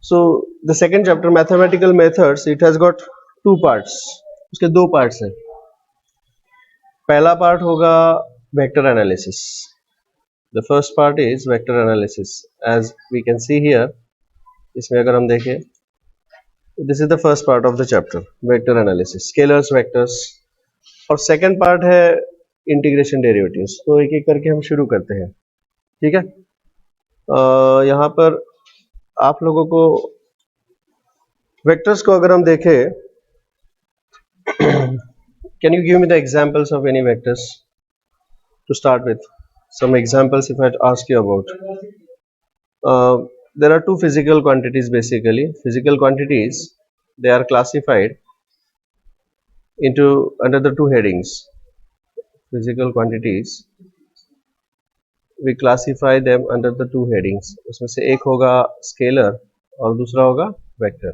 So the second chapter, mathematical methods, it has got two parts. उसके दो parts हैं. पहला part होगा vector analysis. The first part is vector analysis. As we can see here, इसमें अगर हम देखें, this is the first part of the chapter, vector analysis, scalars, vectors. और second part है integration derivatives. तो एक एक करके हम शुरू करते हैं. ठीक है. यहाँ पर आप लोगों को वेक्टर्स को अगर हम देखें, can you give me the examples of any vectors to start with? Some examples if I ask you about. There are two physical quantities basically. Physical quantities, they are classified into under the two headings. Physical quantities, we classify them under the two headings. उसमें से एक होगा scalar और दूसरा होगा vector.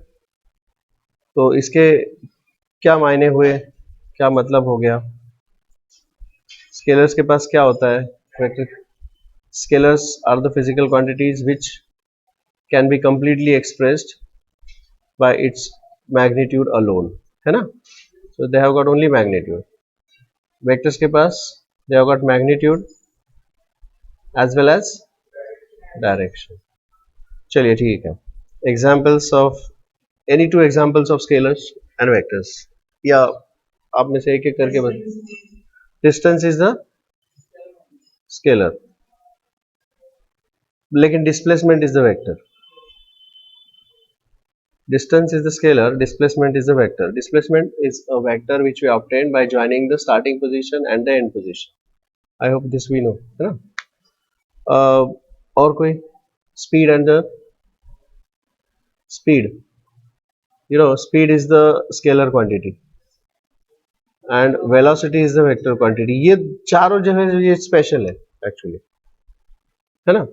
तो इसके क्या मायने हुए, क्या मतलब हो गया? स्केलर्स के पास क्या होता है? Vector. Scalars are the physical quantities which can be completely expressed by its magnitude alone, है ना? So they have got only magnitude. Vectors के पास they have got magnitude as well as direction. चलिए ठीक है. Examples of any two examples of scalars and vectors. या आप में से एक एक करके बता. Distance is the scalar, लेकिन displacement is the vector. Distance is the scalar, displacement is the vector. Displacement is a vector which we obtain by joining the starting position and the end position. I hope this we know, है ना? और कोई? Speed and the speed. You know, speed is the scalar quantity and velocity is the vector quantity. ये चारों जो है ये special है एक्चुअली, है ना?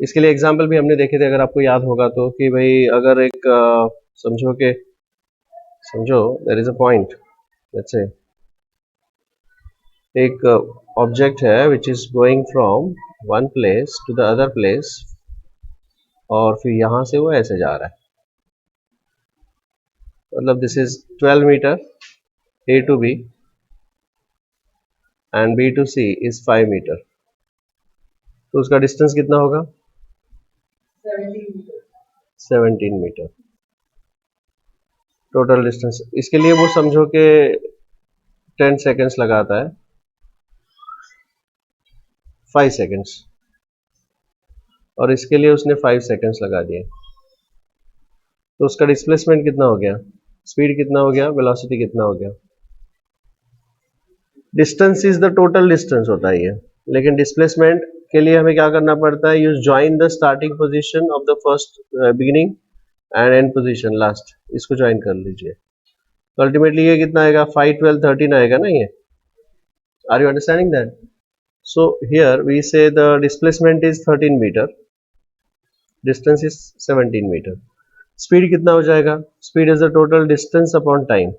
इसके लिए एग्जाम्पल भी हमने देखे थे, अगर आपको याद होगा तो, कि भाई अगर एक समझो there is a point, let's say एक ऑब्जेक्ट है which is going from one place to the other place और फिर यहां से वो ऐसे जा रहा है. मतलब this is 12 metre A to B and B to C is 5 metre. तो उसका डिस्टेंस कितना होगा? 17 मीटर टोटल डिस्टेंस. इसके लिए वो समझो कि 10 सेकेंड्स लगाता है, 5 सेकेंड्स, और इसके लिए उसने 5 सेकेंड्स लगा दिए. तो उसका डिस्प्लेसमेंट कितना हो गया, स्पीड कितना हो गया, वेलोसिटी कितना हो गया? Distance is the total distance होता है ये, लेकिन डिस्प्लेसमेंट के लिए हमें क्या करना पड़ता है? You join the starting position of the first beginning and and position last. इसको ज्वाइन कर लीजिए. तो अल्टीमेटली ये कितना आएगा? 5, 12, 13 आएगा ना ये. Are you understanding that? So here we say the displacement is 13 metre, distance is 17 metre. Speed कितना हो जाएगा? Speed is the total distance upon time.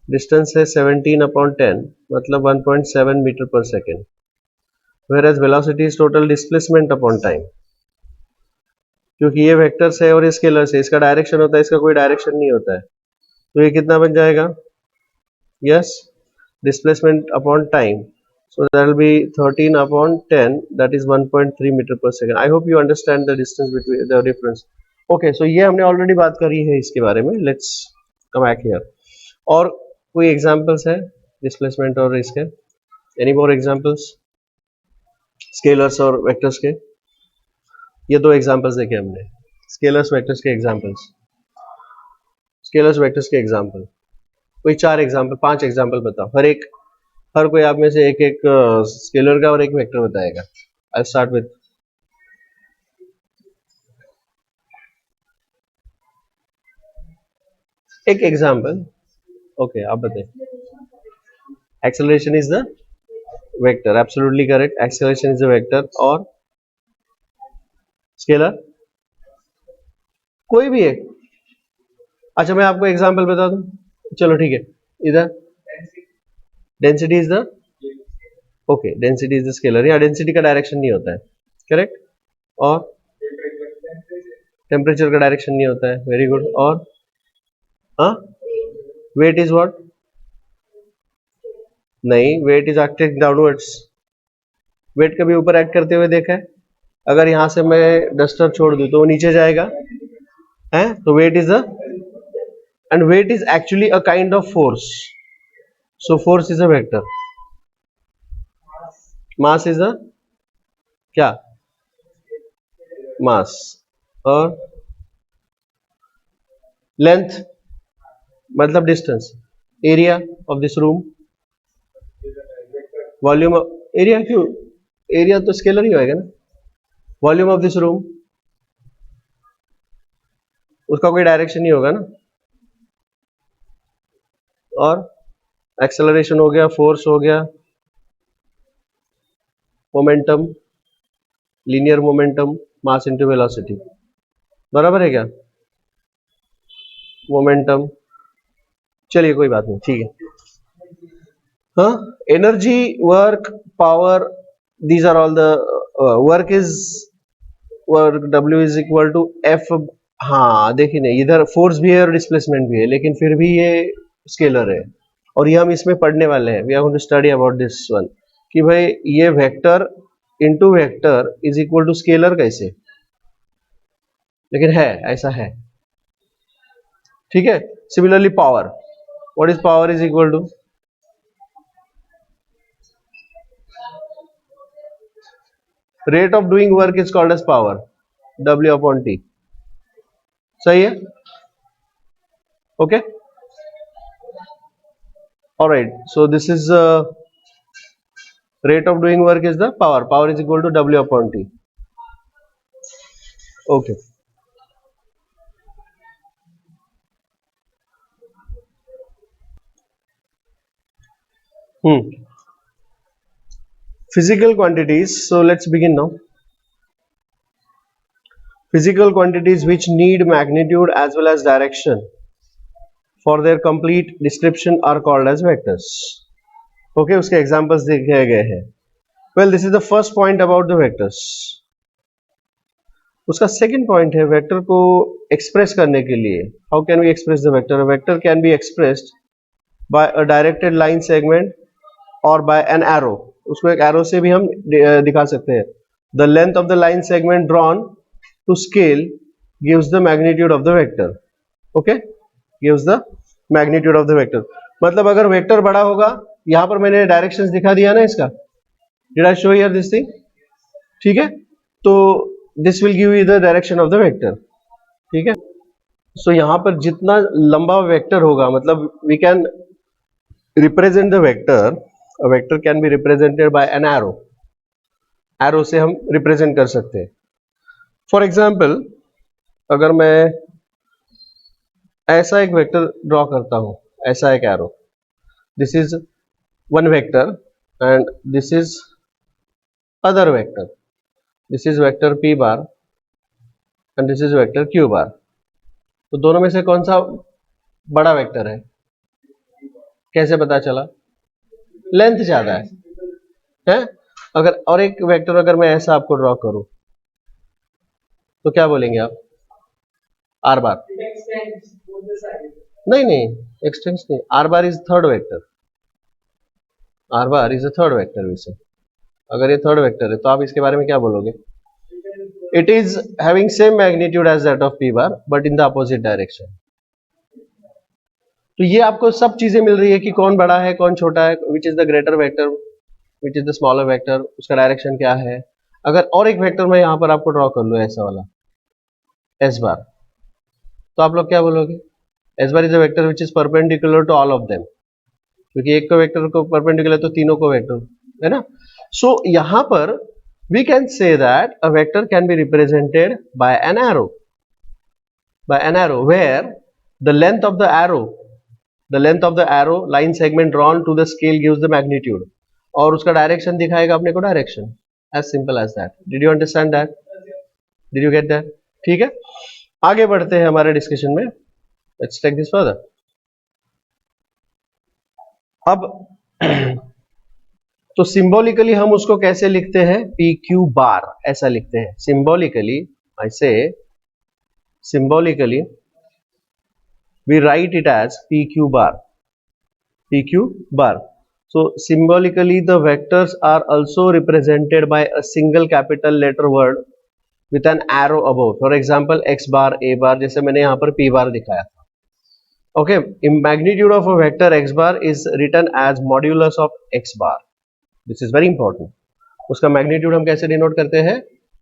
Distance है 17 अपॉन 10, मतलब 1.7 metre per second. whereas velocity is total displacement upon time. क्योंकि ये vectors है और ये स्केलर्स है, इसका डायरेक्शन होता है, इसका कोई डायरेक्शन नहीं होता है. तो ये कितना बन जाएगा? Yes, displacement upon time. So that will be 13 upon 10, that is 1.3 metre per second. I hope you understand the distance between the difference. Okay, so ये हमने ऑलरेडी बात करी है इसके बारे में. Let's come back here. और कोई एग्जांपल्स है डिस्प्लेसमेंट और इसके? एनी मोर एग्जांपल्स स्केलर्स और वेक्टर्स के? ये दो एग्जांपल्स देखे हमने, स्केलर्स वेक्टर्स के एग्जांपल्स. स्केलर्स वेक्टर्स के एग्जांपल कोई 4 एग्जांपल 5 एग्जांपल बताओ. हर कोई आप में से एक एक स्केलर का और एक वेक्टर बताएगा. आई स्टार्ट विथ एक एग्जांपल. ओके, आप बताइए. Acceleration is the vector, absolutely correct. Acceleration is the vector. और स्केलर कोई भी एक. अच्छा, मैं आपको एग्जांपल बता दूं. चलो ठीक है. इधर density is the, okay, density is the scalar. या डेंसिटी का डायरेक्शन नहीं होता है, करेक्ट. और टेम्परेचर का डायरेक्शन नहीं होता है, वेरी गुड। और हाँ, वेट इज व्हाट? नहीं, weight is acting downwards. Weight कभी ऊपर एक्ट करते हुए देखा है? अगर यहां से मैं डस्टर छोड़ दूं तो वो नीचे जाएगा, है? तो weight is a, and weight is actually a kind of force, so force is a vector. Mass is a क्या? मास। और लेंथ मतलब distance. Area of this room, volume. Area क्यों? एरिया तो स्केलर ही होएगा ना। वॉल्यूम ऑफ दिस रूम, उसका कोई डायरेक्शन नहीं होगा ना। और एक्सेलरेशन हो गया, फोर्स हो गया, momentum, linear momentum, mass into velocity, बराबर है क्या? मोमेंटम, चलिए कोई बात नहीं, ठीक है। हाँ, energy, work, power, these are all the work is work, W is equal to F. हाँ देखिए, नहीं इधर फोर्स भी है और डिस्प्लेसमेंट भी है, लेकिन फिर भी ये स्केलर है, और ये हम इसमें पढ़ने वाले हैं। We are going to study about this one, कि भाई ये vector into vector is equal to scalar कैसे, लेकिन है, ऐसा है, ठीक है। Similarly power, what is power? Is equal to rate of doing work is called as power, W upon T। सही है, okay, alright. So this is rate of doing work is the power, power is equal to W upon T, okay। Physical quantities, so let's begin now। Physical quantities which need magnitude as well as direction for their complete description are called as vectors, okay। उसके examples दिए गए हैं। well, this is the first point about the vectors। उसका second point है vector को express करने के लिए। How can we express the vector? Vector can be expressed by a directed line segment और बाय एन एरो। उसको एक arrow से भी हम दिखा सकते हैं। The length of the line segment drawn to scale gives the magnitude of the vector, okay, gives the magnitude of the vector. मतलब अगर वेक्टर बड़ा होगा, यहां पर मैंने डायरेक्शंस दिखा दिया ना इसका, did I show here this thing, ठीक है। तो this will give you the direction of the vector, ठीक है। सो यहां पर जितना लंबा वेक्टर होगा, मतलब we can represent the vector, a vector can be represented by an arrow, arrow से हम रिप्रेजेंट कर सकते हैं। फॉर एग्जाम्पल, अगर मैं ऐसा एक वेक्टर ड्रॉ करता हूं, ऐसा एक arrow, this is one vector and this is other vector, this is vector p bar and this is vector q बार। तो दोनों में से कौन सा बड़ा वेक्टर है? कैसे पता चला? लेंथ ज्यादा है? अगर और एक वेक्टर अगर मैं ऐसा आपको ड्रॉ करूं तो क्या बोलेंगे आप? आर बार। नहीं नहीं, एक्सटेंस नहीं, are bar is third vector, are bar is a third vector वैसे। अगर ये थर्ड वेक्टर है तो आप इसके बारे में क्या बोलोगे? It is having same magnitude as that of p bar but in the opposite direction. तो ये आपको सब चीजें मिल रही है कि कौन बड़ा है कौन छोटा है, which is the greater vector, which is the smaller vector, उसका डायरेक्शन क्या है। अगर और एक वेक्टर मैं यहां पर आपको ड्रॉ कर लूं ऐसा वाला एस बार, तो आप लोग क्या बोलोगे? S bar is a vector which is perpendicular to all of them, क्योंकि एक को वेक्टर को परपेंडिकुलर तो तीनों को वेक्टर है ना। सो यहां पर we can say that a vector can be represented by an arrow where the length of the arrow, the length of the arrow line segment drawn to the scale gives the magnitude, और उसका direction दिखाएगा अपने को direction, as simple as that। did you understand that? did you get that? ठीक है, आगे बढ़ते हैं हमारे डिस्कशन में। let's take this further। अब तो सिंबॉलिकली हम उसको कैसे लिखते हैं? पी क्यू बार ऐसा लिखते हैं सिंबॉलिकली। आई से symbolically we write it as PQ bar. PQ bar. So symbolically the vectors are also represented by a single capital letter word with an arrow above. For example, X bar, A bar, जैसे मैंने यहाँ पर P bar दिखाया था. Okay, in magnitude of a vector X bar is written as modulus of X bar. This is very important. उसका magnitude हम कैसे denote करते हैं?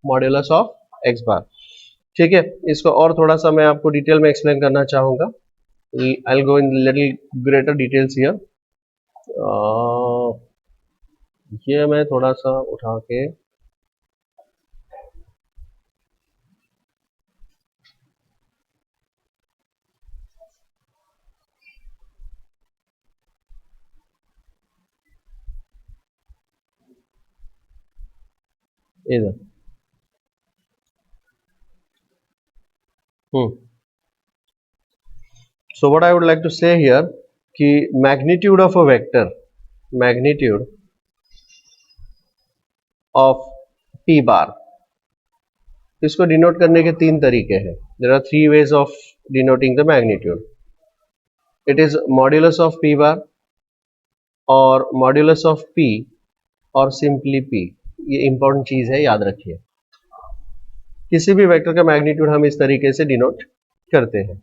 मॉड्यूलस ऑफ एक्स बार. ठीक है, इसको और थोड़ा सा मैं आपको डिटेल में एक्सप्लेन करना चाहूंगा. I'll go in little greater details here. ये मैं थोड़ा सा उठा के इधर. So what I would like to say here कि magnitude of a vector, magnitude of P bar, इसको डिनोट करने के तीन तरीके हैं. There are three ways of denoting the magnitude. It is modulus of P bar और modulus of P और simply P. ये इंपॉर्टेंट चीज है, याद रखिए. किसी भी वेक्टर का मैग्नीट्यूड हम इस तरीके से डिनोट करते हैं.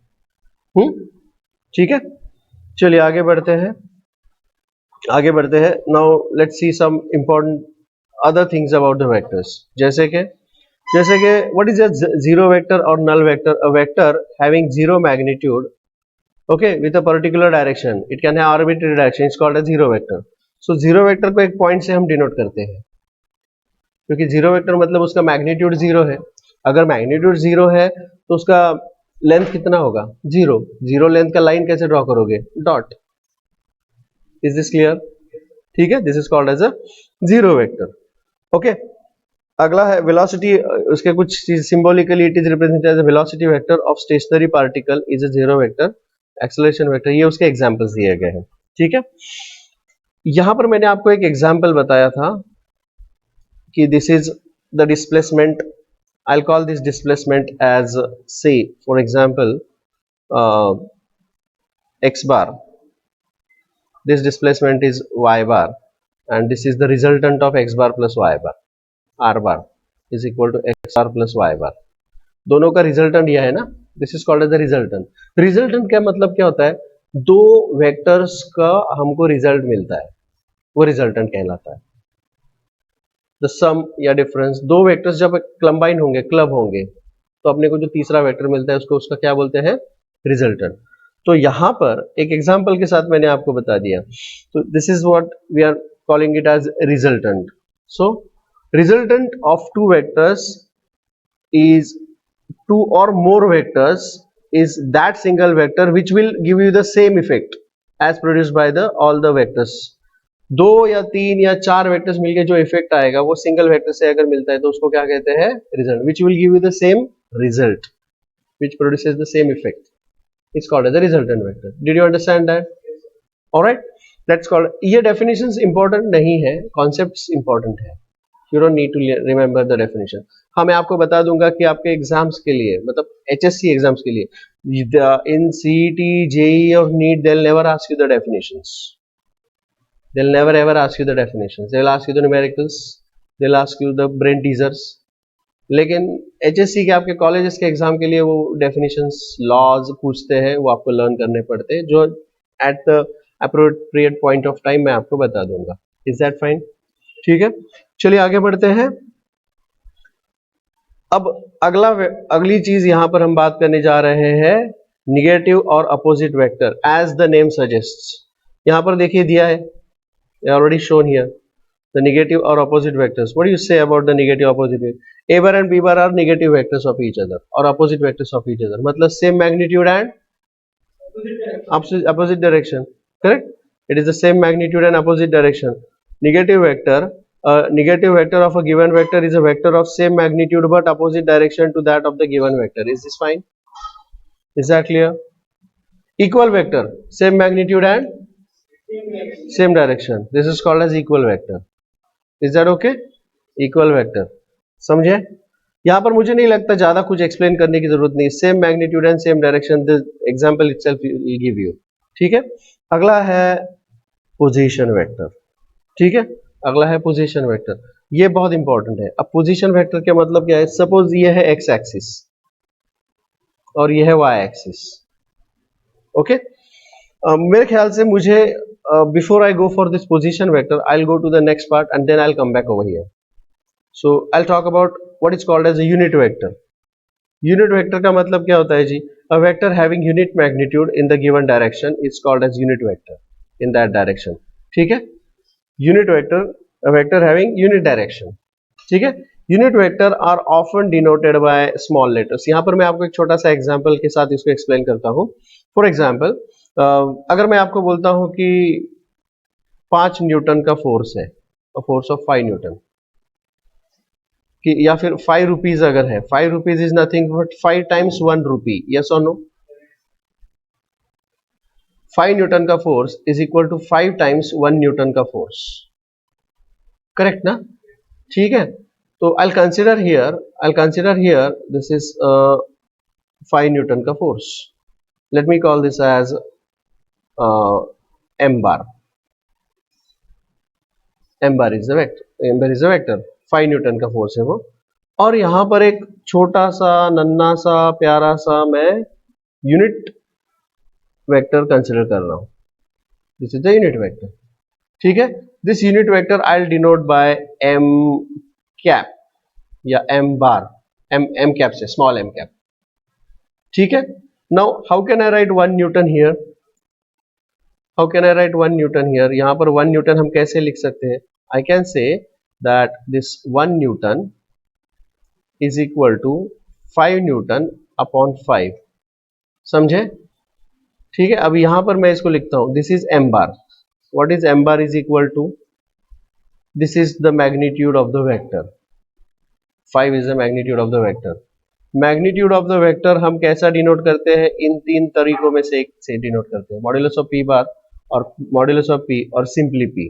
ठीक है, चलिए आगे बढ़ते हैं. Now let's see some important other things about the vectors. जैसे कि what is a zero vector और null vector? A vector having zero magnitude, okay, with a particular direction, it can have arbitrary direction, it's called a zero vector. So zero vector को एक point से हम denote करते हैं, क्योंकि zero vector मतलब उसका मैग्नीट्यूड जीरो है. अगर मैग्नीट्यूड जीरो है तो उसका लेंथ कितना होगा? जीरो. जीरो लेंथ का लाइन कैसे ड्रॉ करोगे? डॉट. Is this clear? ठीक है, this is called as a zero vector. Okay, अगला है वेलोसिटी. उसके कुछ symbolically it is represented as a velocity vector of stationary particle is a zero vector. Acceleration vector, ये उसके examples दिए गए हैं. ठीक है, यहां पर मैंने आपको एक एग्जांपल बताया था कि this is the displacement. I'll call this displacement as, say for example, x bar. This displacement is y bar and this is the resultant of x bar plus y bar. R bar is equal to x bar plus y bar. दोनों का resultant यह है ना. This is called as the resultant. Resultant का मतलब क्या होता है? दो वेक्टर्स का हमको रिजल्ट मिलता है, वो रिजल्टेंट कहलाता है. द सम या डिफरेंस, दो वेक्टर्स जब कंबाइन होंगे, क्लब होंगे, तो अपने को जो तीसरा वेक्टर मिलता है उसको उसका क्या बोलते हैं? रिजल्टेंट. तो यहां पर एक एग्जांपल के साथ मैंने आपको बता दिया. तो this is what we are calling it as resultant. So resultant of two vectors is two or more vectors is that single vector which will give you the same effect as produced by the all the vectors. दो या तीन या चार vectors मिलके जो effect आएगा वो single vector से अगर मिलता है तो उसको क्या कहते हैं? Result. Which will give you the same result, which produces the same effect. It's called as the resultant vector. Did you understand that? Alright, that's called. ये डेफिनेशंस इंपॉर्टेंट नहीं है, कॉन्सेप्ट्स इंपॉर्टेंट है. You don't need to remember the definition. हाँ, मैं आपको बता दूंगा कि आपके एग्जाम्स के लिए, मतलब HSC एग्जाम्स के लिए, इन CET, JEE और NEET, they'll never ask you the definitions. They'll never ever ask you the definitions. They'll ask you the numericals. They'll ask you the brain teasers. लेकिन HSC के आपके colleges के exam के लिए वो डेफिनेशंस, लॉज पूछते हैं, वो आपको लर्न करने पड़ते हैं, जो at the appropriate point of time मैं आपको बता दूंगा. Is that fine? ठीक है, चलिए आगे बढ़ते हैं. अब अगली चीज यहां पर हम बात करने जा रहे हैं निगेटिव और opposite vector. As the name suggests, यहां पर देखिए दिया है, already shown here, the negative or opposite vectors. What do you say about the negative opposite vector? A bar and B bar are negative vectors of each other or opposite vectors of each other. मतलब same magnitude and opposite direction. Correct? It is the same magnitude and opposite direction. Negative vector, negative vector of a given vector is a vector of same magnitude but opposite direction to that of the given vector. Is this fine? Is that clear? Equal vector, same magnitude and same direction. This is called as equal vector. Is that okay? Equal vector. समझे? यहाँ पर मुझे नहीं लगता ज्यादा कुछ explain करने की जरूरत नहीं, same magnitude and same direction, this example itself will give you. ठीक है, अगला है पोजीशन वेक्टर। ठीक है, अगला है पोजीशन वेक्टर, ये बहुत इंपॉर्टेंट है। अब पोजीशन वेक्टर का मतलब क्या है? सपोज ये है एक्स एक्सिस और ये है वाई एक्सिस। ओके, मेरे ख्याल से मुझे before I go for this position vector, I will go to the next part and then I will come back over here. So I will talk about what is called as a unit vector. Unit vector का मतलब क्या होता है जी? A vector having unit magnitude in the given direction is called as unit vector in that direction. ठीक है, unit vector, a vector having unit direction। ठीक है, unit vector are often denoted by small letters. यहां पर मैं आपको एक छोटा सा एग्जांपल के साथ इसको एक्सप्लेन करता हूं। फॉर एग्जांपल, अगर मैं आपको बोलता हूं कि 5 न्यूटन का फोर्स है, फोर्स ऑफ 5 न्यूटन, कि या फिर 5 रुपीज अगर है, 5 rupees is nothing but 5 times 1 rupee, yes और नो? 5 न्यूटन का force is equal to 5 times 1 newton का फोर्स, करेक्ट ना? ठीक है, तो I consider here this is 5 newton का force. Let me call this as m bar। m bar is the vector, 5 newton का force है वो। और यहां पर एक छोटा सा नन्ना सा प्यारा सा मैं यूनिट वेक्टर कंसिडर कर रहा हूं, this is the unit vector. ठीक है, this unit vector I will denote by m cap या m बार, m कैप से, स्मॉल m कैप। ठीक है, now how can I write 1 newton here? How can I write 1 newton here? यहां पर 1 newton हम कैसे लिख सकते हैं? I can say that this 1 newton is equal to 5 newton upon 5। समझे? ठीक है, अब यहां पर मैं इसको लिखता हूं, this is m bar. What is m bar? Is equal to, this is the magnitude of the vector, 5 is the magnitude of the vector। Magnitude of the vector हम कैसा डिनोट करते हैं? इन 3 तरीकों में से एक से डिनोट करते हैं, मॉड्यूलस ऑफ p बार और मॉड्यूलस ऑफ p और सिंपली p।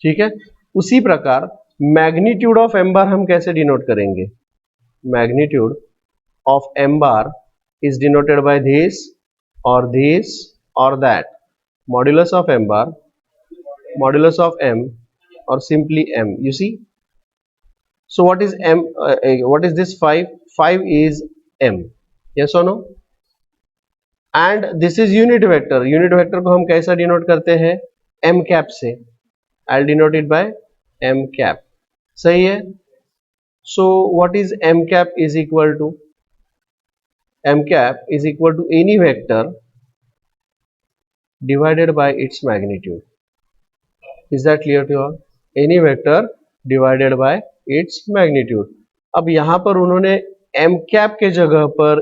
ठीक है, उसी प्रकार मैग्नीट्यूड ऑफ m बार हम कैसे डिनोट करेंगे? Magnitude of m bar is denoted by this और that, modulus of m bar, modulus of m और simply m। You see, so what is m, what is this 5? 5 is m, yes or no? and this is unit vector। unit vector को हम कैसा denote करते हैं? m cap से। I'll denote it by m cap। सही है? so what is m cap? is equal to, m cap is equal to any vector divided by its magnitude। is that clear to you all? any vector divided by its magnitude। अब यहां पर उन्होंने m cap के जगह पर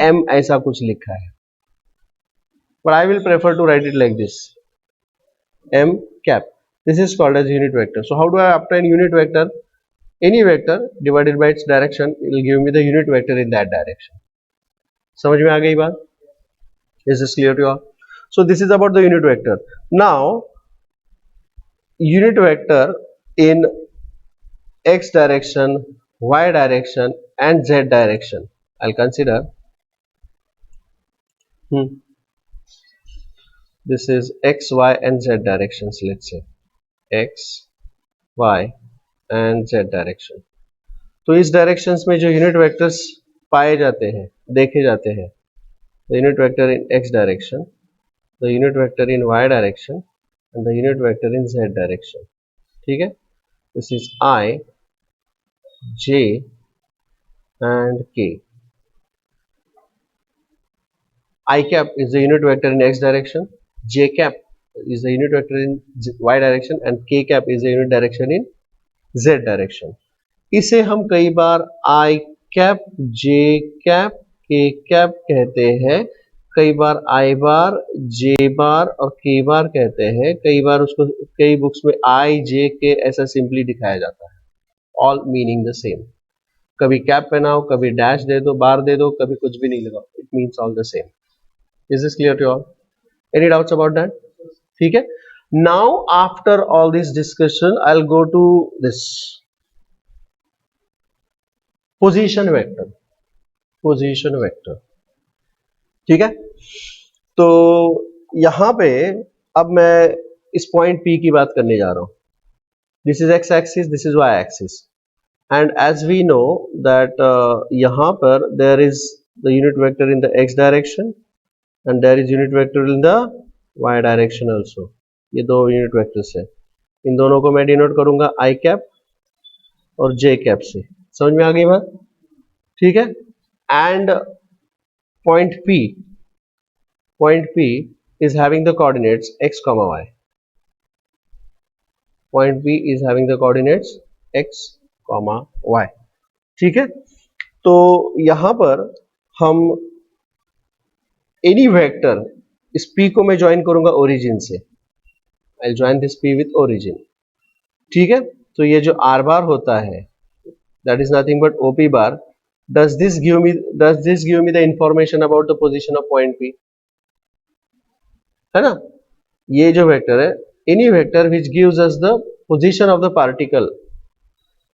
um ऐसा कुछ लिखा है, but I will prefer to write it like this, m cap। this is called as unit vector। so how do I obtain unit vector? any vector divided by its direction will give me the unit vector in that direction। समझ में आ गई बात? is this clear to you all? so this is about the unit vector। now unit vector in x direction, y direction and z direction, I'll consider this is x, y and z directions। let's say x, y and z direction। तो इस directions में जो unit vectors पाए जाते हैं, देखे जाते हैं, the unit vector in x direction, the unit vector in y direction and the unit vector in z direction. ठीक है, this is i, j and k। I cap is the unit vector in x direction, j cap is the unit vector in y direction and k cap is the unit direction in z direction। इसे हम कई बार I cap, j cap, k cap कहते हैं, कई बार I bar, j बार और k बार कहते हैं, कई बार उसको कई बुक्स में I, j, k ऐसा सिंपली दिखाया जाता है, ऑल मीनिंग द सेम। कभी कैप पहनाओ, कभी डैश दे दो, बार दे दो, कभी कुछ भी नहीं लगाओ, it means all the same. Is this clear to you all? Any doubts about that? ठीक है, now after all this discussion I'll go to this position vector, position vector, ठीक है। तो यहां पे अब मैं इस पॉइंट P की बात करने जा रहा हूं। This is x axis, this is y axis, and as we know that यहां पर there is the unit vector in the x direction and there is unit vector in the y direction also. ये दो unit vectors है, इन दोनों को मैं denote करूंगा i cap और j कैप से। समझ में आ गई बात, ठीक है। And point P is having the coordinates x comma y. Point P is having the coordinates x comma y, ठीक है। तो यहां पर हम एनी वेक्टर, इस P को मैं ज्वाइन करूंगा ओरिजिन से, I join this P with origin, ठीक है। तो ये जो r बार होता है that is nothing but OP bar. Does this give me the information about the position of point P? है ना, ये जो वेक्टर है, any vector which gives us the position of the particle,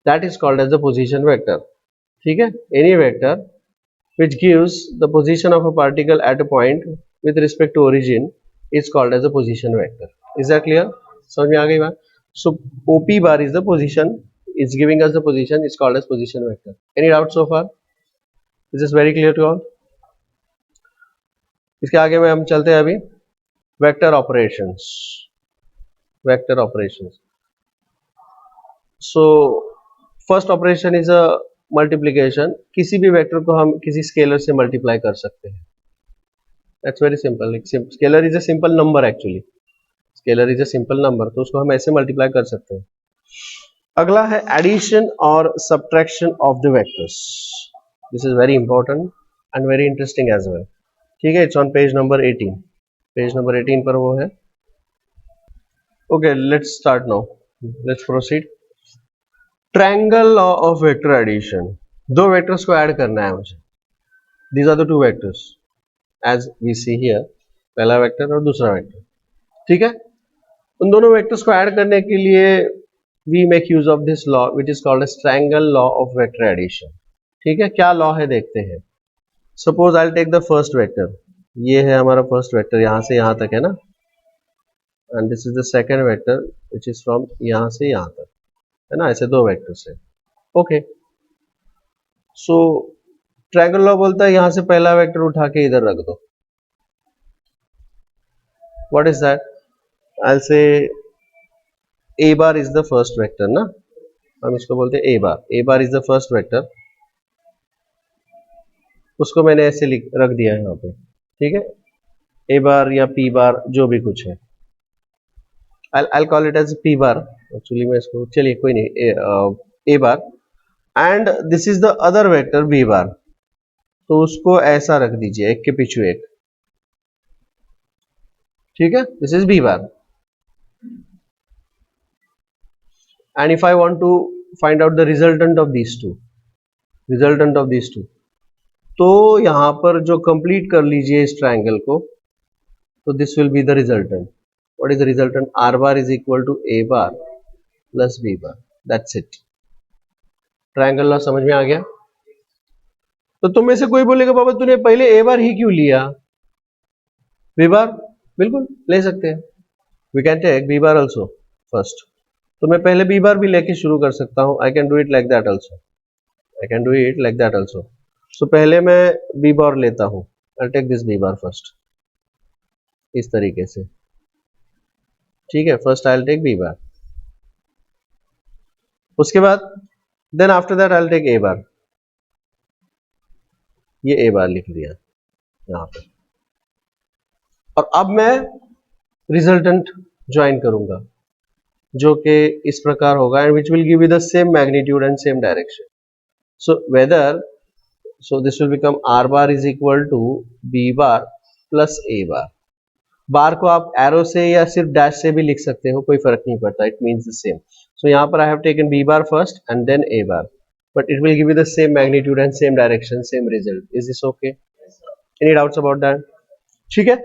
that is called as the position vector, ठीक है। any vector which gives the position of a particle at a point with respect to origin is called as a position vector. Is that clear? समझ में आ गई बात। So OP bar is the position, it's giving us the position, it's called as position vector. Any doubt so far? Is this very clear to all? इसके आगे में हम चलते हैं अभी vector operations, vector operations. So first operation is a multiplication, किसी भी vector को हम किसी स्केलर से मल्टीप्लाई कर सकते हैं, that's very simple. Scalar is a simple number, actually scalar is a simple number, तो उसको हम ऐसे मल्टीप्लाई कर सकते हैं। अगला है एडिशन और subtraction of the vectors, this is very important and very interesting as well, ठीक है। It's on page number 18, page number 18 पर वो है। Okay, let's start now, let's proceed. Triangle law of vector addition, दो vectors को add करना है मुझे, these are the two vectors as we see here, पहला वेक्टर और दूसरा वेक्टर, ठीक है। उन दोनों वेक्टर्स को ऐड करने के लिए we make use of this law which is called as triangle law of vector addition, ठीक है। क्या लॉ है देखते हैं। Suppose I will take the first vector, ये है हमारा फर्स्ट वेक्टर, यहां से यहां तक है ना, and this is the second vector which is from यहां से यहां तक, है ना, ऐसे दो वेक्टर्स है। ओके, सो ट्रायंगल लॉ बोलता है यहां से पहला वेक्टर उठा के इधर रख दो। What is that? I will say A bar is the first vector ना, हम इसको बोलते हैं A bar, A bar is the first vector, उसको मैंने ऐसे रख दिया है यहाँ पे, ठीक है। ए बार या पी बार जो भी कुछ है, I'll call it as P bar, actually मैं इसको, चलिए कोई नहीं, A bar, and this is the other vector B bar, तो उसको ऐसा रख दीजिए एक के पीछे एक, ठीक है। This is B bar, and if I want to find out the resultant of these two, resultant of these two, तो यहां पर जो कंप्लीट कर लीजिए इस ट्रायंगल को, तो this will be the resultant. What is the resultant? R bar is equal to A bar plus B bar, that's it. Triangle law समझ में आ गया? तो तुम में से कोई बोलेगा बाबा तूने पहले ए बार ही क्यों लिया, बी बार बिल्कुल ले सकते हैं, we can take B bar also first. तो मैं पहले बी बार भी लेके शुरू कर सकता हूं, I can do it like that also, I can do it like that also. So पहले मैं बी बार लेता हूं, I take this B bar first, इस तरीके से, ठीक है। First I will take B bar, उसके बाद then after that I will take A bar, ये ए बार लिख दिया यहां पर, और अब मैं रिजल्टेंट ज्वाइन करूंगा जो कि इस प्रकार होगा, and which will give you the same magnitude and same direction. So whether, so this will become R bar is equal to B bar plus A bar. Bar को आप एरो से या सिर्फ डैश से भी लिख सकते हो, कोई फर्क नहीं पड़ता, it means the same. So यहाँ पर I have taken B bar first and then A bar, but it will give you the same magnitude and same direction, same result. Is this okay? Any doubts about that? ठीक है।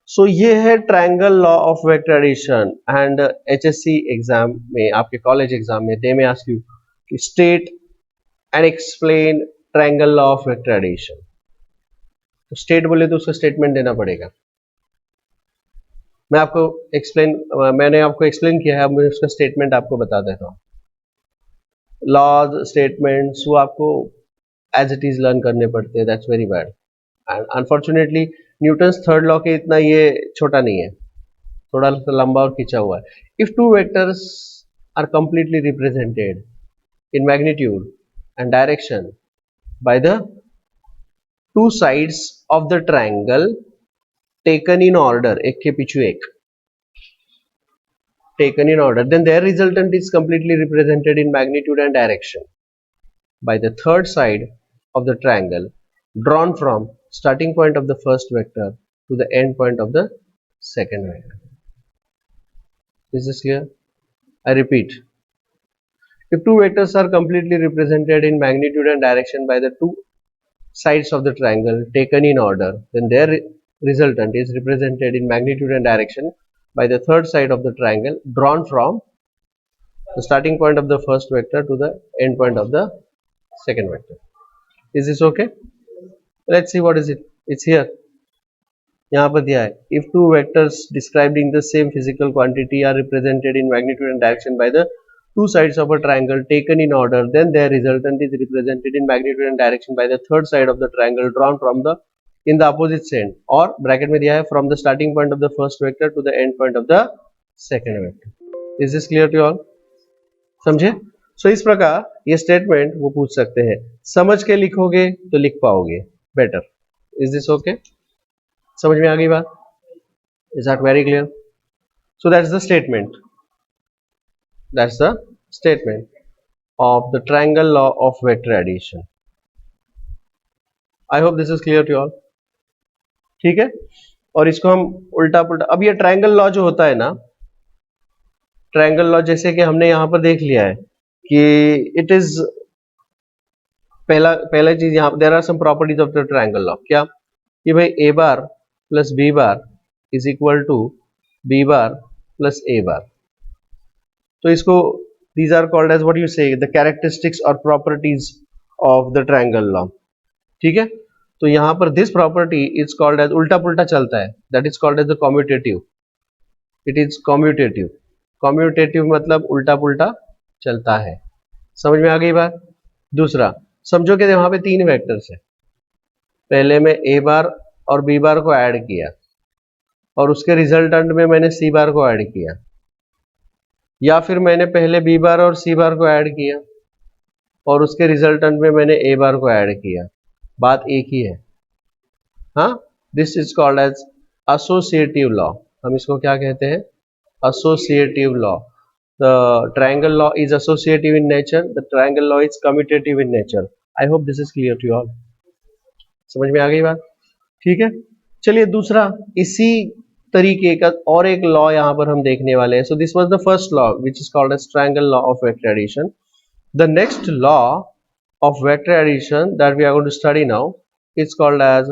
So ये है triangle law of vector addition, and HSC exam में, आपके college exam में, they may ask you state and explain triangle law of vector addition. तो state बोले तो उसका स्टेटमेंट देना पड़ेगा। मैंने आपको एक्सप्लेन किया है, अब मैं उसका स्टेटमेंट आपको बता देता हूँ। लॉज स्टेटमेंट्स वो आपको एज इट इज लर्न करने पड़ते हैं, that's very bad. And unfortunately Newton's third law के इतना ये छोटा नहीं है, थोड़ा लंबा और खींचा हुआ है। If two vectors are completely represented in magnitude and direction by the two sides of the triangle taken in order, एक के पीछे एक, taken in order, then their resultant is completely represented in magnitude and direction by the third side of the triangle drawn from starting point of the first vector to the end point of the second vector. Is this clear? I repeat, if two vectors are completely represented in magnitude and direction by the two sides of the triangle taken in order, then their resultant is represented in magnitude and direction by the third side of the triangle drawn from the starting point of the first vector to the end point of the second vector. Is this okay? Let's see what is it. It's here. यहाँ पर दिया है, if two vectors describing the same physical quantity are represented in magnitude and direction by the two sides of a triangle taken in order, then their resultant is represented in magnitude and direction by the third side of the triangle drawn from the in the opposite end, और bracket में दिया है from the starting point of the first vector to the end point of the second vector. Is this clear to you all? समझे? So इस प्रकार ये statement वो पूछ सकते हैं, समझ के लिखोगे तो लिख पाओगे बेटर। Is this okay? समझ में आ गई बात? Is that very clear? So that's the statement. That's the statement of the triangle law of vector addition. I hope this is clear to you all. ठीक है, और इसको हम उल्टा पुल्टा, अब ये ट्रायंगल लॉ जो होता है ना, ट्रायंगल लॉ जैसे कि हमने यहां पर देख लिया है कि इट इज पहला चीज यहाँ there are some properties of the triangle law. क्या? कि भाई A bar plus B bar is equal to B bar plus A bar. तो इसको these are called as what you say the characteristics or properties of the triangle law। ठीक है, तो यहाँ पर this property is called as उल्टा पुल्टा चलता है, that is called as the commutative। it is commutative। commutative मतलब उल्टा पुल्टा चलता है। समझ में आ गई बात? दूसरा, समझो कि वहां पे तीन वेक्टर्स है, पहले मैं ए बार और बी बार को ऐड किया और उसके रिजल्टेंट में मैंने सी बार को ऐड किया, या फिर मैंने पहले बी बार और सी बार को ऐड किया और उसके रिजल्टेंट में मैंने ए बार को ऐड किया, बात एक ही है। हाँ, this is called as associative law. हम इसको क्या कहते हैं? Associative law. The triangle law is associative in nature, the triangle law is commutative in nature. I hope this is clear to all. समझ में आ गई बात? ठीक है, चलिए दूसरा इसी तरीके का और एक लॉ यहाँ पर हम देखने वाले हैं। So this was the first law which is called as triangle law of vector addition. The next law of vector addition that we are going to study now is called as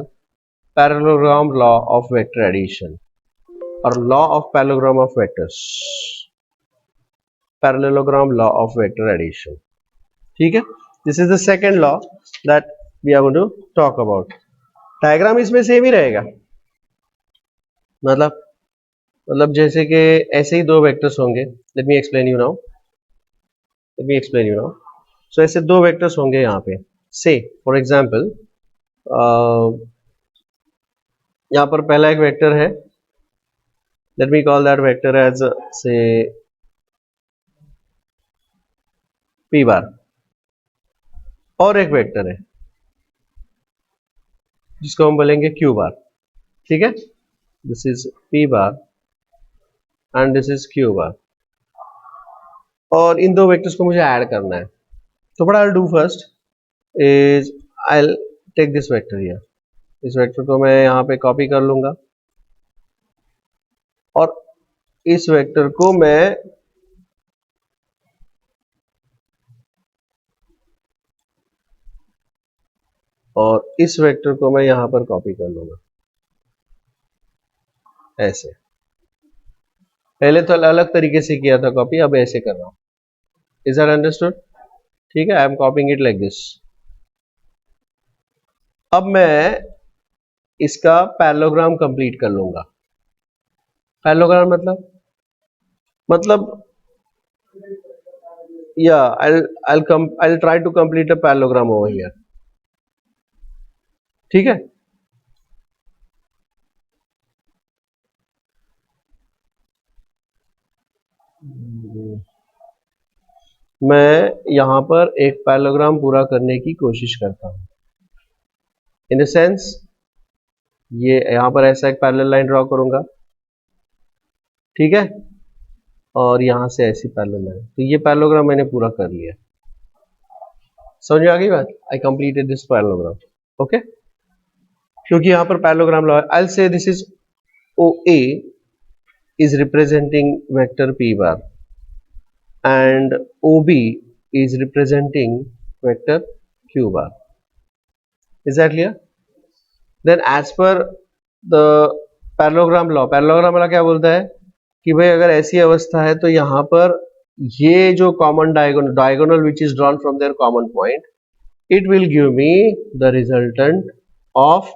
parallelogram law of vector addition or law of parallelogram of vectors। parallelogram law of vector addition। ठीक है, this is the second law that we are going to talk about। Diagram इसमें same ही रहेगा, मतलब जैसे कि ऐसे ही दो वेक्टर्स होंगे। Let me explain you now. So ऐसे दो वेक्टर्स होंगे यहाँ पे। से फॉर एग्जाम्पल यहाँ पर पहला एक वेक्टर है, let me call that vector as say P bar, और एक वेक्टर है जिसको हम बोलेंगे क्यू बार। ठीक है, this is P bar and this is Q bar, और इन दो वेक्टर्स को मुझे ऐड करना है। So what I'll do first is I'll take this vector here। इस वेक्टर को मैं यहाँ पे कॉपी कर लूंगा और इस वेक्टर को मैं यहाँ पर कॉपी कर लूंगा ऐसे। पहले तो अलग तरीके से किया था कॉपी, अब ऐसे कर रहा हूं। Is that understood? ठीक है, I am कॉपिंग it like this. अब मैं इसका पैरेललोग्राम कंप्लीट कर लूंगा। पैरेललोग्राम मतलब yeah, I'll try to complete a parallelogram over here. ठीक है, मैं यहां पर एक पैरेललोग्राम पूरा करने की कोशिश करता हूं। इन द सेंस ये यहां पर ऐसा एक पैरेलल लाइन ड्रॉ करूंगा, ठीक है, और यहां से ऐसी पैरेलल लाइन, तो ये पैरेललोग्राम मैंने पूरा कर लिया। समझ में आ गई बात? I completed this parallelogram. Okay, क्योंकि यहां पर पैरेललोग्राम लॉ, आई विल से this is OA is representing vector p bar and OB is representing vector q bar. Is that clear? Then as per the parallelogram law वाला क्या बोलता है कि भाई अगर ऐसी अवस्था है तो यहाँ पर ये जो common diagonal which is drawn from their common point, it will give me the resultant of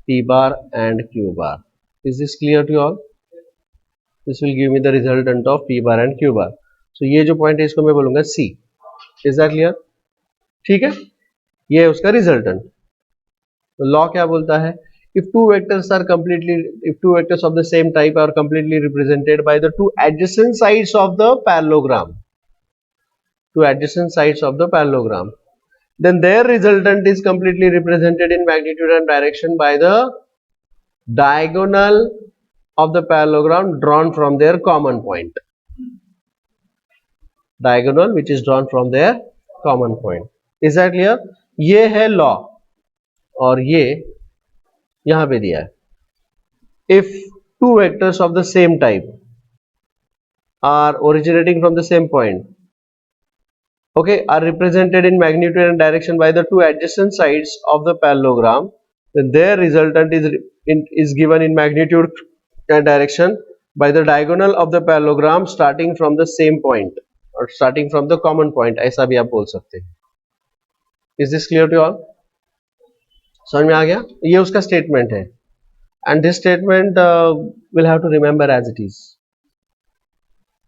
p bar and q bar. Is this clear to you all? This will give me the resultant of p bar and q bar. So ये जो point है इसको मैं बोलूंगा C. Is that clear? ठीक है, ये है उसका रिजल्टेंट। तो लॉ क्या बोलता है? If two vectors of the same type are completely represented by the two adjacent sides of the parallelogram, then their resultant is completely represented in magnitude and direction by the diagonal of the parallelogram drawn from their common point. Diagonal which is drawn from their common point. Is that clear? ये है law और ये यहां पे दिया है। If two vectors of the same type are originating from the same point, okay, are represented in magnitude and direction by the two adjacent sides of the parallelogram, then their resultant is given in magnitude and direction by the diagonal of the parallelogram starting from the same point or starting from the common point, ऐसा भी आप बोल सकते हैं। Is this clear to all? समझ में आ गया? ये उसका स्टेटमेंट है and this statement we'll have to remember as it is.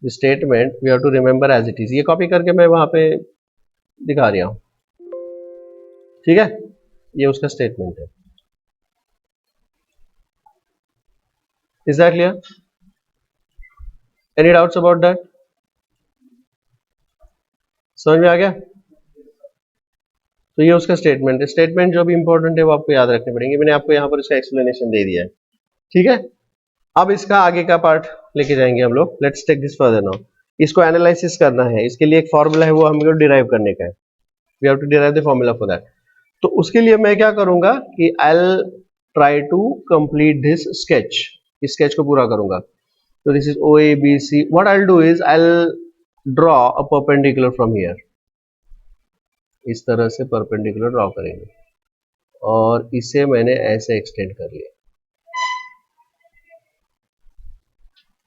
The statement we have to remember as it is. ये कॉपी करके मैं वहां पे दिखा रहा हूं, ठीक है, ये उसका स्टेटमेंट है। Is that clear? Any doubts about that? समझ में आ गया? तो ये उसका स्टेटमेंट है। स्टेटमेंट जो भी इंपॉर्टेंट है वो आपको याद रखने पड़ेंगे। मैंने आपको यहाँ पर इसका एक्सप्लेनेशन दे दिया है, ठीक है। अब इसका आगे का पार्ट लेके जाएंगे हम लोग। Let's take this further now. इसको एनालिसिस करना है, इसके लिए एक फॉर्मूला है, वो हमको डिराइव करने का है। We have to derive the formula for that. तो उसके लिए मैं क्या करूंगा कि I will try to complete this sketch, इस स्केच को पूरा करूंगा। तो दिस इज OABC। What I will do is I will draw a perpendicular from here. इस तरह से परपेंडिकुलर ड्रॉ करेंगे और इसे मैंने ऐसे एक्सटेंड कर लिया,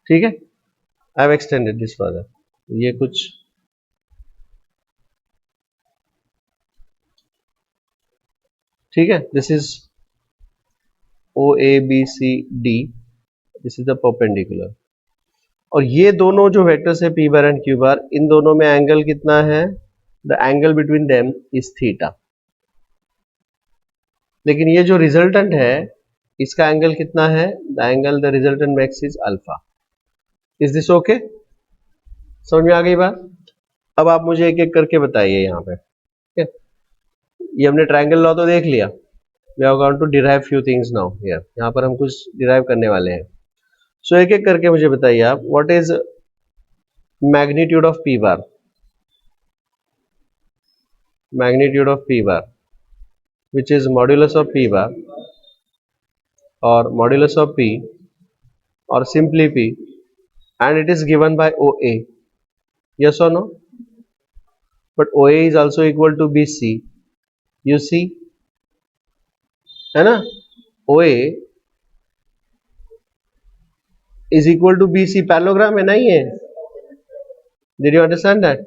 ठीक है। I have extended this further. ये कुछ ठीक है। This is OABCD, this is the perpendicular. और ये दोनों जो वेक्टर्स है P बार एंड Q बार, इन दोनों में एंगल कितना है? The angle between them is theta. लेकिन ये जो रिजल्टेंट है इसका एंगल कितना है? The angle the resultant makes is alpha. Is this okay? समझ में आ गई बात? अब आप मुझे एक एक करके बताइए यहाँ पे, ठीक है। ये हमने ट्रायंगल लॉ तो देख लिया। We are going to derive few things now here. यहाँ पर हम कुछ डिराइव करने वाले हैं। सो एक एक करके मुझे बताइए आप, what is magnitude of P bar? Magnitude of P bar which is modulus of P bar or modulus of P or simply P, and it is given by OA. Yes or no? But OA is also equal to BC. You see, है ना? OA is equal to BC. Parallelogram है, नहीं है? Did you understand that?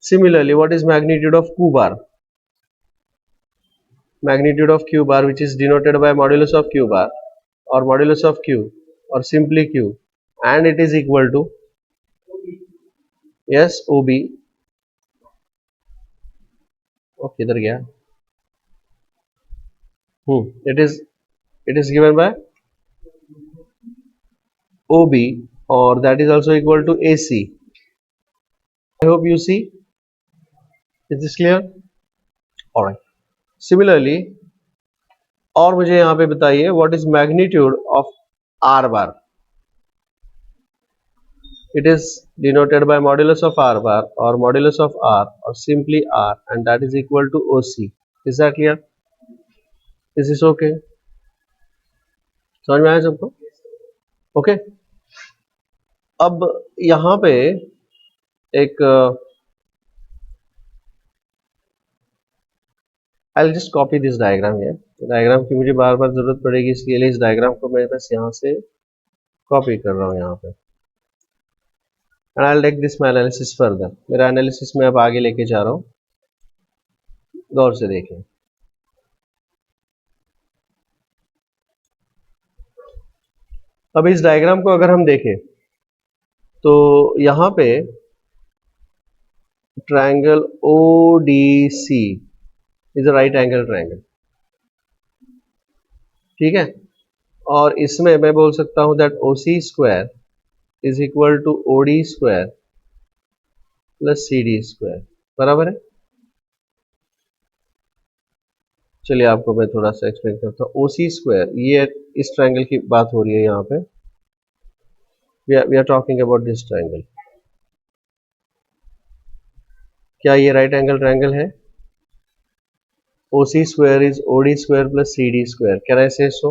Similarly, what is magnitude of Q bar? magnitude of q bar which is denoted by modulus of q bar or modulus of q or simply q, and it is equal to, yes, OB. Okay इधर गया. It is given by OB or that is also equal to AC. I hope you see. Is this clear? Alright. Similarly, और मुझे यहाँ पे बताइए what is magnitude of R bar. It is denoted by modulus of R bar or modulus of R or simply R, and that is equal to OC. Is that clear? Is this okay? समझ में आया सबको? Okay. अब यहाँ पे एक I'll just copy this diagram here. Diagram की मुझे बार बार जरूरत पड़ेगी, इसलिए इस डायग्राम को मैं बस यहाँ से कॉपी कर रहा हूँ यहाँ पे. And I'll take this my analysis further. मेरा एनालिसिस में अब आगे लेके जा रहा हूँ, गौर से देखें. अब इस डायग्राम को अगर हम देखें तो यहाँ पे triangle ODC is a right angle triangle, ठीक है. और इसमें मैं बोल सकता हूं that OC square is equal to OD square plus CD square, बराबर है. चलिए आपको मैं थोड़ा सा एक्सप्लेन करता हूँ. OC स्क्वायर, ये इस ट्रायंगल की बात हो रही है यहाँ पे. We are talking about this triangle. क्या ये राइट एंगल ट्रायंगल है? OC square is OD square plus CD square. Can I say so?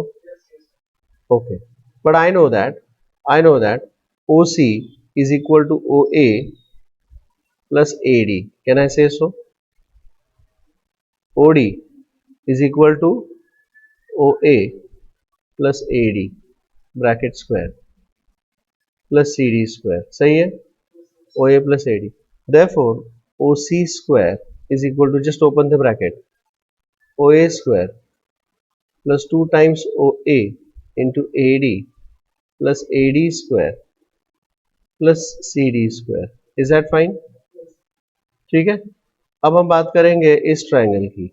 Okay. But I know that OC is equal to OA plus AD. Can I say so? OD is equal to OA plus AD bracket square plus CD square. सही है? OA plus AD. Therefore, OC square is equal to, just open the bracket, OA square plus 2 times OA into AD plus AD square plus CD square. Is that fine? ठीक है. अब हम बात करेंगे इस triangle की.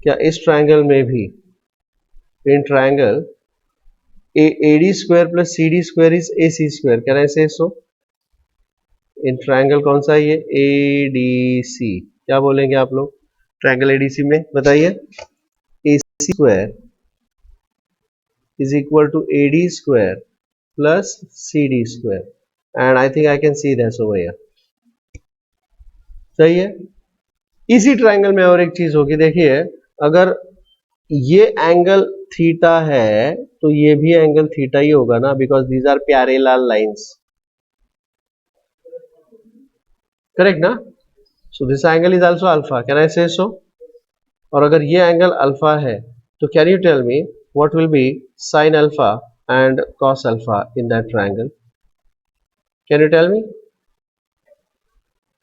क्या इस ट्रायंगल में भी, in triangle AD square plus CD square is AC square. Can I say so? In triangle कौन सा है ये? ADC. क्या बोलेंगे आप लोग ट्रायंगल ADC में? बताइए. AC square is equal to AD square plus CD square, and I think I can see this over here. सही है. इसी ट्रायंगल में और एक चीज होगी, देखिए, अगर ये एंगल थीटा है तो ये भी एंगल थीटा ही होगा ना, because these are parallel lines. Correct ना? So this angle is also alpha. Can I say so? और अगर ये एंगल अल्फा है तो can you tell me what will be sine alpha and cos alpha in that triangle? Can you tell me?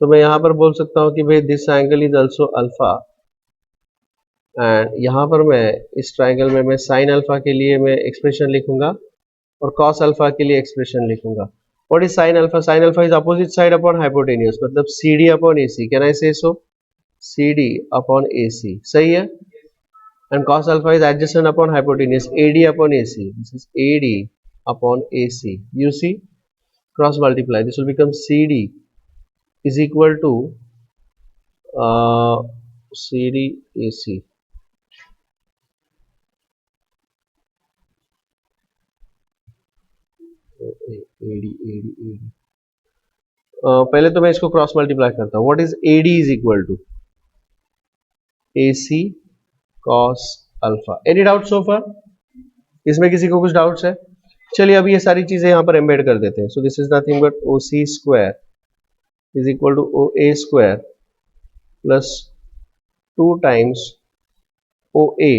तो मैं यहां पर बोल सकता हूं कि भाई this angle is also alpha, and यहां पर मैं इस ट्रायंगल में मैं साइन अल्फा के लिए मैं एक्सप्रेशन लिखूंगा और कॉस अल्फा के लिए एक्सप्रेशन लिखूंगा. What is sine alpha? Sine alpha is opposite side upon hypotenuse, मतलब CD upon AC. Can I say so? CD upon AC. सही है. And cos alpha is adjacent upon hypotenuse, AD upon AC. This is AD upon AC. You see, cross multiply, this will become CD is equal to CD AC. पहले तो मैं इसको cross multiply करता हूं. What is AD is equal to AC cos alpha. Any doubt so far? इसमें किसी को कुछ डाउट्स है? चलिए अब ये सारी चीजें यहां पर एम्बेड कर देते हैं. So this is nothing but OC square is equal to OA square plus 2 times OA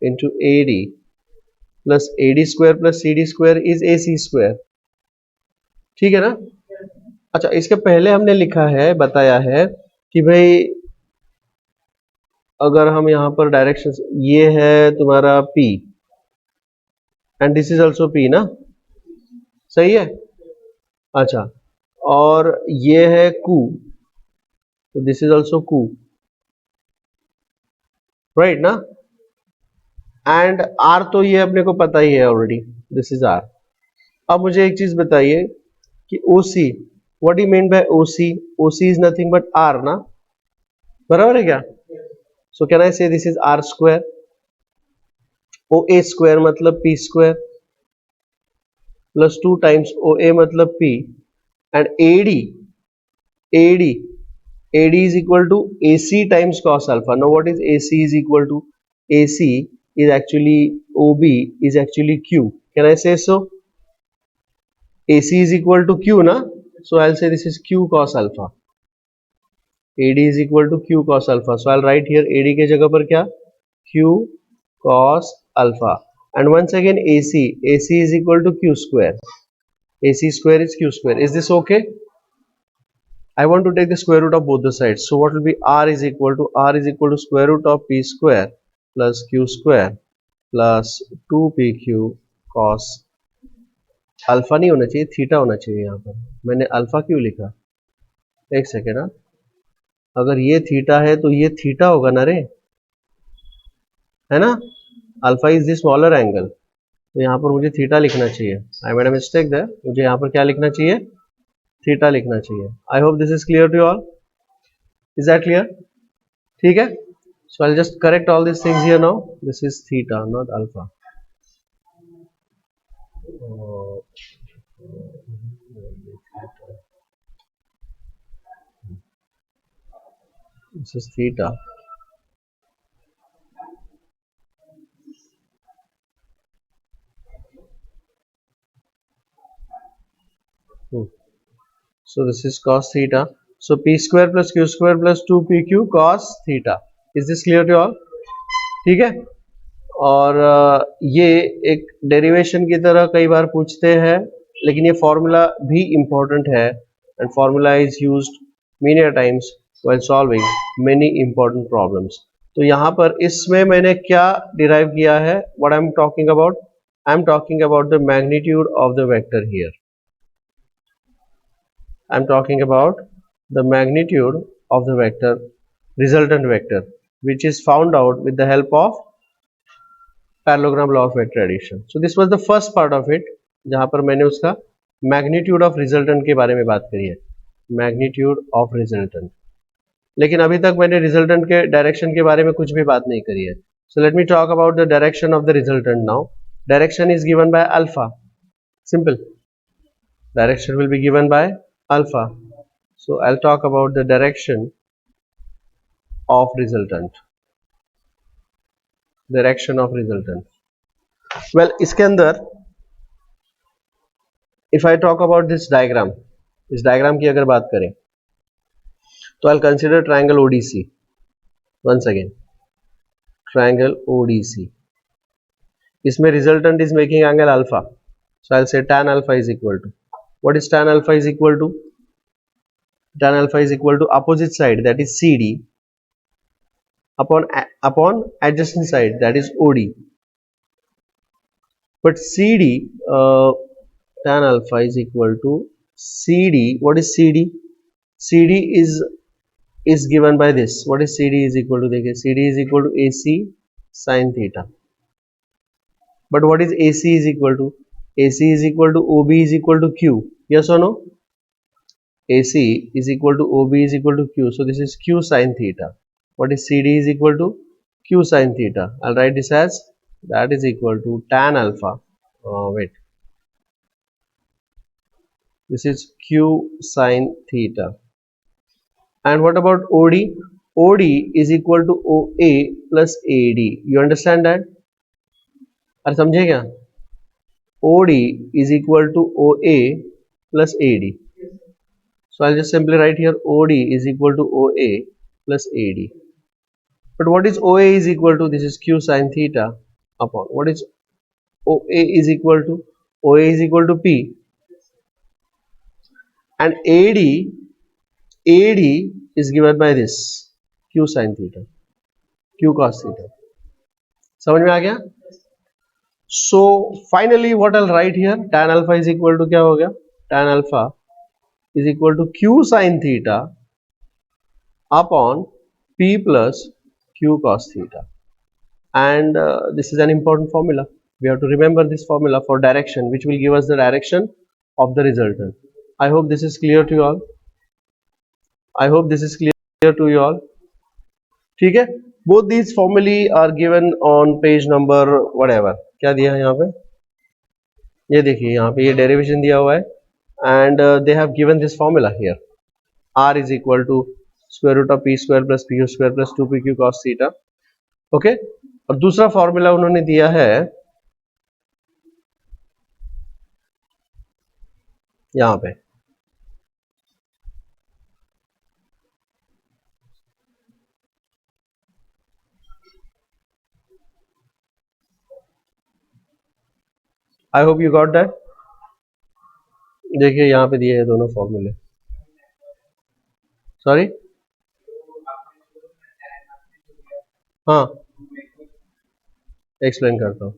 into AD plus AD square plus CD square is AC square. ठीक है ना? अच्छा, इसके पहले हमने लिखा है, बताया है कि भाई अगर हम यहाँ पर डायरेक्शन, ये है तुम्हारा P and this is also P ना, सही है। अच्छा, और ये है Q, तो this is also Q, right ना। एंड R तो ये अपने को पता ही है ऑलरेडी, दिस इज R। अब मुझे एक चीज बताइए कि OC, what do you mean by OC? OC is nothing but R ना, बराबर है क्या? सो कैन आई से this is R square. OA square मतलब P square plus 2 times OA मतलब P, and AD is equal to AC times cos alpha. Now what is AC is equal to? AC is actually OB is actually Q. Can I say so? AC is equal to Q na? So I'll say this is Q cos alpha. AD is equal to Q cos alpha. So I'll write here AD के जगह पर क्या? Q cos alpha. And once again AC is equal to Q square. AC square is Q square. Is this okay? I want to take the square root of both the sides. So what will be R is equal to square root of P square plus Q square plus 2PQ cos alpha नहीं होना चाहिए, theta होना चाहिए। यहाँ पर मैंने alpha क्यों लिखा, एक सेकेंड। हाँ, अगर ये थीटा है तो ये थीटा होगा ना रे, है ना। Alpha is the smaller angle, तो यहाँ पर मुझे थीटा लिखना चाहिए। I made a mistake there, मुझे यहाँ पर क्या लिखना चाहिए? थीटा लिखना चाहिए। I hope this is clear to all. Is that clear? ठीक है। So I'll just correct all these things here now. This is theta, not alpha. This is theta. So this is cos theta. So P square plus Q square plus 2PQ cos theta. Is this clear to all? ठीक है। और ये एक derivation की तरह कई बार पूछते हैं, लेकिन ये फॉर्मूला भी इम्पोर्टेंट है, and formula is used many times while solving many important problems. तो यहाँ पर इसमें मैंने क्या डिराइव किया है, what I am talking about? I am talking about the magnitude of the vector here. I am talking about the magnitude of the vector, resultant vector, which is found out with the help of parallelogram law of vector addition. So this was the first part of it, जहाँ पर मैंने उसका magnitude of resultant के बारे में बात करी है, magnitude of resultant। लेकिन अभी तक मैंने resultant के direction के बारे में कुछ भी बात नहीं करी है। So let me talk about the direction of the resultant now. Direction is given by alpha. Simple. Direction will be given by alpha. So I'll talk about the direction of resultant. Direction of resultant. Well, इसके अंदर if I talk about this diagram, इस diagram की अगर बात करें तो I'll consider triangle ODC. Once again, triangle ODC. इसमें resultant is making angle alpha. So I'll say tan alpha is equal to, what is tan alpha is equal to? Tan alpha is equal to opposite side, that is CD, upon adjacent side, that is OD. But CD, tan alpha is equal to CD. What is CD? CD is given by this. What is CD is equal to? देखिए, CD is equal to AC sin theta. But what is AC is equal to? AC is equal to OB is equal to Q. Yes or no? AC is equal to OB is equal to Q. So this is Q sin theta. What is CD is equal to? Q sin theta. I'll write this as that is equal to tan alpha. Wait. This is Q sin theta. And what about OD? OD is equal to OA plus AD. You understand that? अरे समझे क्या? OD is equal to OA plus AD. So I'll just simply write here OD is equal to OA plus AD. But what is OA is equal to? This is Q sin theta upon what is OA is equal to? OA is equal to P, and AD is given by this Q sin theta. Q cos theta. समझ में आ गया? So finally what I write here, tan alpha is equal to क्या हो गया, tan alpha is equal to q sin theta upon p plus q cos theta, and this is an important formula. We have to remember this formula for direction, which will give us the direction of the resultant. I hope this is clear to you all. I hope this is clear to you all. ठीक है, both these formulae are given on page number whatever. क्या दिया है यहाँ पे, ये देखिए यहाँ पे ये डेरिवेशन दिया हुआ है, and they have given this formula here. R is equal to square root of p square plus q square plus 2pq cos theta. Okay, और दूसरा फॉर्मूला उन्होंने दिया है यहाँ पे, आई होप यू गॉट दैट। देखिए यहाँ पे दिए हैं दोनों फॉर्मूले, सॉरी, हाँ एक्सप्लेन करता हूँ।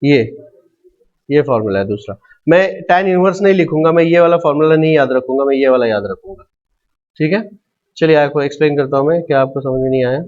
ये फॉर्मूला है दूसरा, मैं tan इनवर्स नहीं लिखूंगा, मैं ये वाला फॉर्मूला नहीं याद रखूंगा, मैं ये वाला याद रखूंगा। ठीक है, चलिए आपको एक्सप्लेन करता हूँ मैं, क्या आपको समझ में नहीं आया।